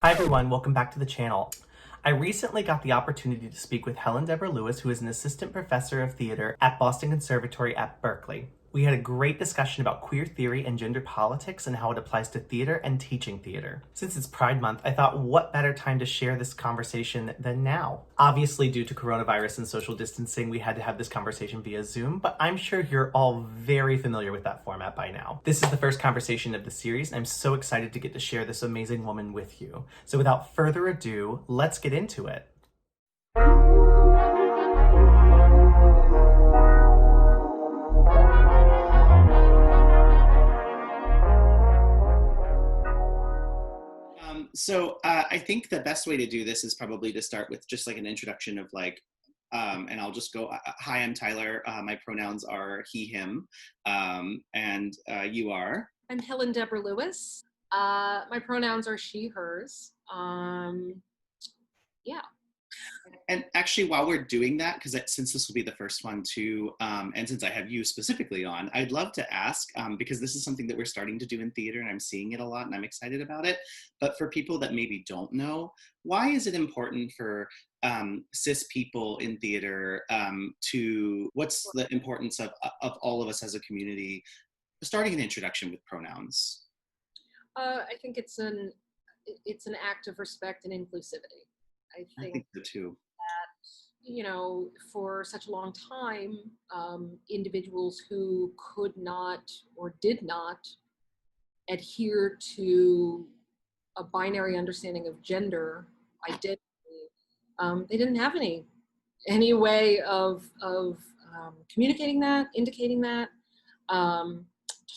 Hi everyone, welcome back to the channel. I recently got the opportunity to speak with Helen Deborah, who is an assistant professor of theater at Boston Conservatory at Berklee. We had a great discussion about queer theory and gender politics and how it applies to theater and teaching theater. Since it's Pride Month, I thought what better time to share this conversation than now? Obviously, due to coronavirus and social distancing, we had to have this conversation via Zoom, but I'm sure you're all very familiar with that format by now. This is the first conversation of the series, and I'm so excited to get to share this amazing woman with you. So without further ado, let's get into it. I think the best way to do this is probably to start with just like an introduction of like, and I'll just go, hi, I'm Tyler. My pronouns are he, him, and you are? I'm Helen Deborah Lewis. My pronouns are she, hers. Yeah. And actually, while we're doing that, because since this will be the first one too, and since I have you specifically on, I'd love to ask, because this is something that we're starting to do in theater and I'm seeing it a lot and I'm excited about it. But for people that maybe don't know, why is it important for cis people in theater what's the importance of all of us as a community, starting an introduction with pronouns? I think it's an act of respect and inclusivity. I think so too. For such a long time, individuals who could not or did not adhere to a binary understanding of gender identity, they didn't have any way of communicating that, indicating that,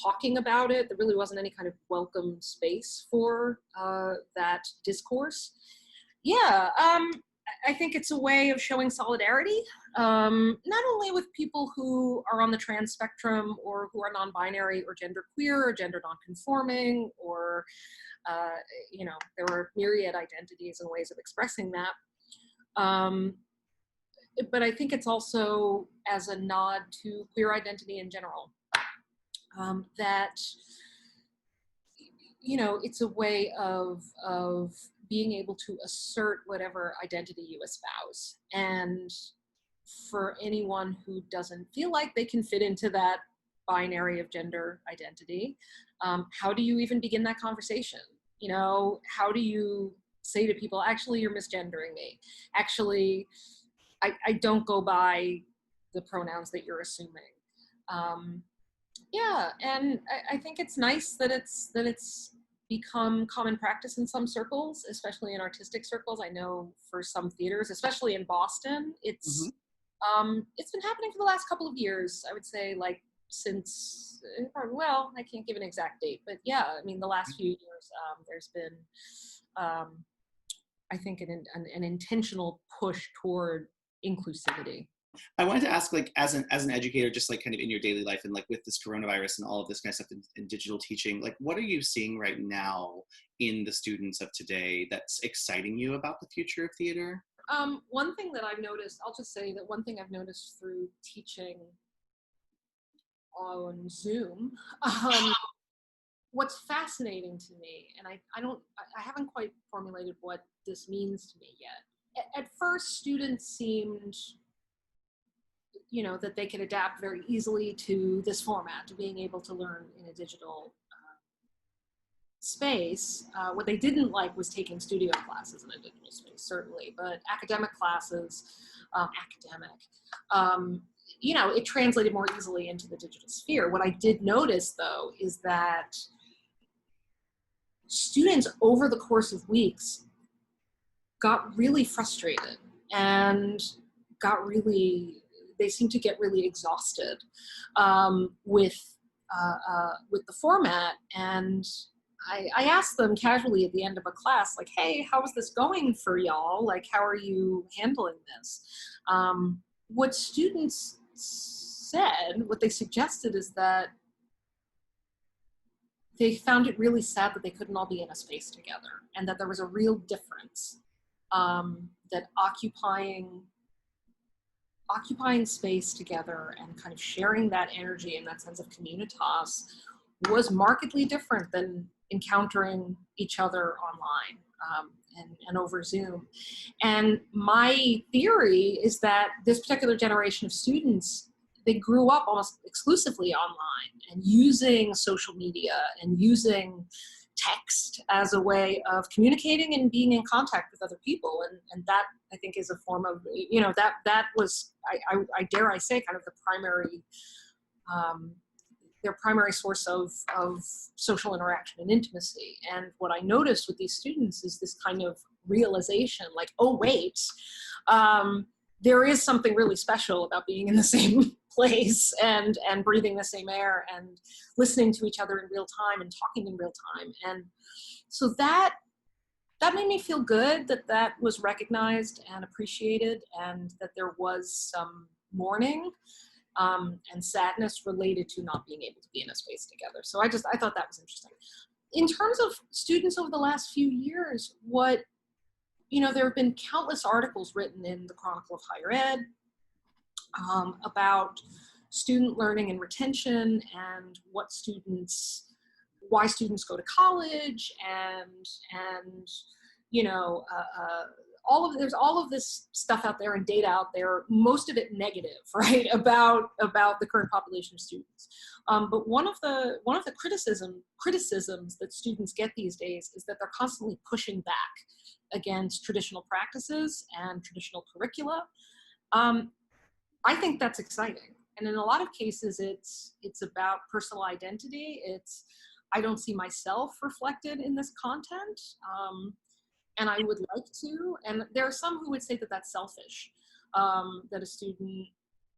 talking about it. There really wasn't any kind of welcome space for that discourse. Yeah, I think it's a way of showing solidarity, not only with people who are on the trans spectrum or who are non-binary or genderqueer or gender non-conforming, or, there are myriad identities and ways of expressing that. But I think it's also as a nod to queer identity in general, that, it's a way of being able to assert whatever identity you espouse. And for anyone who doesn't feel like they can fit into that binary of gender identity, how do you even begin that conversation? How do you say to people, actually, you're misgendering me. Actually, I don't go by the pronouns that you're assuming. Yeah, and I think it's nice that it's become common practice in some circles, especially in artistic circles. I know for some theaters, especially in Boston, it's been happening for the last couple of years. I would say, like, since, well, I can't give an exact date, but yeah, I mean, the last few years, there's been, I think, an intentional push toward inclusivity. I wanted to ask, like, as an educator, just like kind of in your daily life and like with this coronavirus and all of this kind of stuff in digital teaching, like, what are you seeing right now in the students of today that's exciting you about the future of theater? One thing that I've noticed, I'll just say that one thing I've noticed through teaching on Zoom, what's fascinating to me, and I haven't quite formulated what this means to me yet. At first, students seemed, that they could adapt very easily to this format, to being able to learn in a digital space. What they didn't like was taking studio classes in a digital space, certainly, but academic classes, it translated more easily into the digital sphere. What I did notice, though, is that students over the course of weeks got really frustrated and they seem to get really exhausted with the format. And I asked them casually at the end of a class, like, hey, how is this going for y'all? Like, how are you handling this? What students said, what they suggested, is that they found it really sad that they couldn't all be in a space together, and that there was a real difference, that occupying space together and kind of sharing that energy and that sense of communitas was markedly different than encountering each other online. and over Zoom. And my theory is that this particular generation of students, they grew up almost exclusively online and using social media and using text as a way of communicating and being in contact with other people. And that, I think, is a form of, that was, I dare I say, kind of the primary, their primary source of social interaction and intimacy. And what I noticed with these students is this kind of realization, like, oh, wait, there is something really special about being in the same place and breathing the same air and listening to each other in real time and talking in real time. And so that made me feel good that was recognized and appreciated, and that there was some mourning and sadness related to not being able to be in a space together. So I thought that was interesting. In terms of students over the last few years, there have been countless articles written in the Chronicle of Higher Ed about student learning and retention and why students go to college, and there's all of this stuff out there and data out there, most of it negative, right, about the current population of students. But one of the criticisms that students get these days is that they're constantly pushing back against traditional practices and traditional curricula. I think that's exciting. And in a lot of cases, it's about personal identity. I don't see myself reflected in this content. And I would like to. And there are some who would say that that's selfish, that a student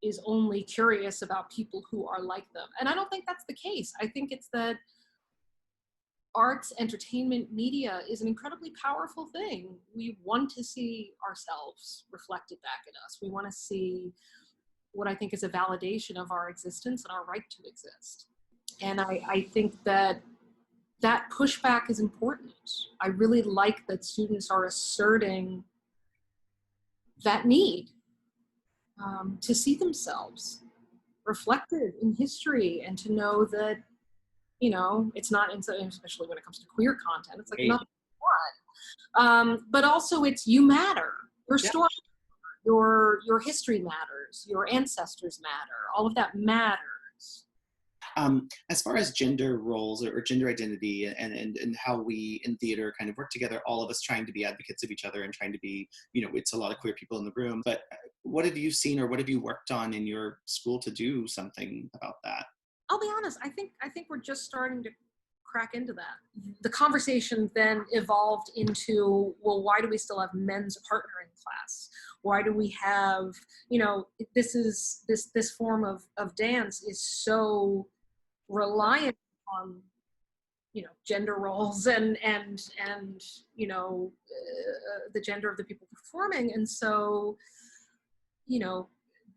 is only curious about people who are like them. And I don't think that's the case. I think it's that arts, entertainment, media is an incredibly powerful thing. We want to see ourselves reflected back in us. We want to see what I think is a validation of our existence and our right to exist. And I think that pushback is important. I really like that students are asserting that need to see themselves reflected in history, and to know that, it's not, especially when it comes to queer content, it's like nothing but. But also it's, you matter. Your story, your history matters. Your ancestors matter. All of that matters. As far as gender roles or gender identity and how we in theater kind of work together, all of us trying to be advocates of each other and trying to be, it's a lot of queer people in the room, but what have you seen or what have you worked on in your school to do something about that? I'll be honest, I think we're just starting to crack into that. The conversation then evolved into, well, why do we still have men's partnering class? Why do we have, this form of dance is so reliant on, gender roles and the gender of the people performing. And so,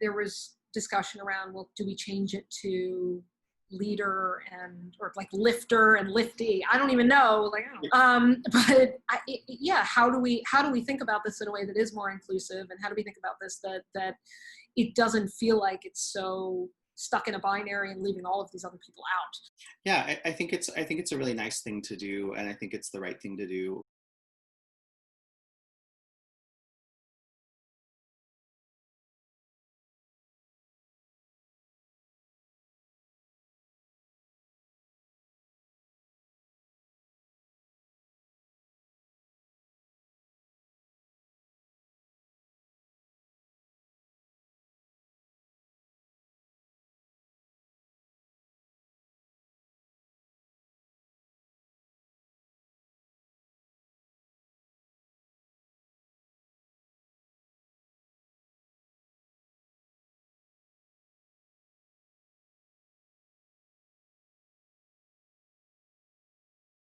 there was discussion around, well, do we change it to leader or like lifter and lifty? I don't even know, but how do we think about this in a way that is more inclusive, and how do we think about this that it doesn't feel like it's so stuck in a binary and leaving all of these other people out? Yeah, I think it's a really nice thing to do, and I think it's the right thing to do.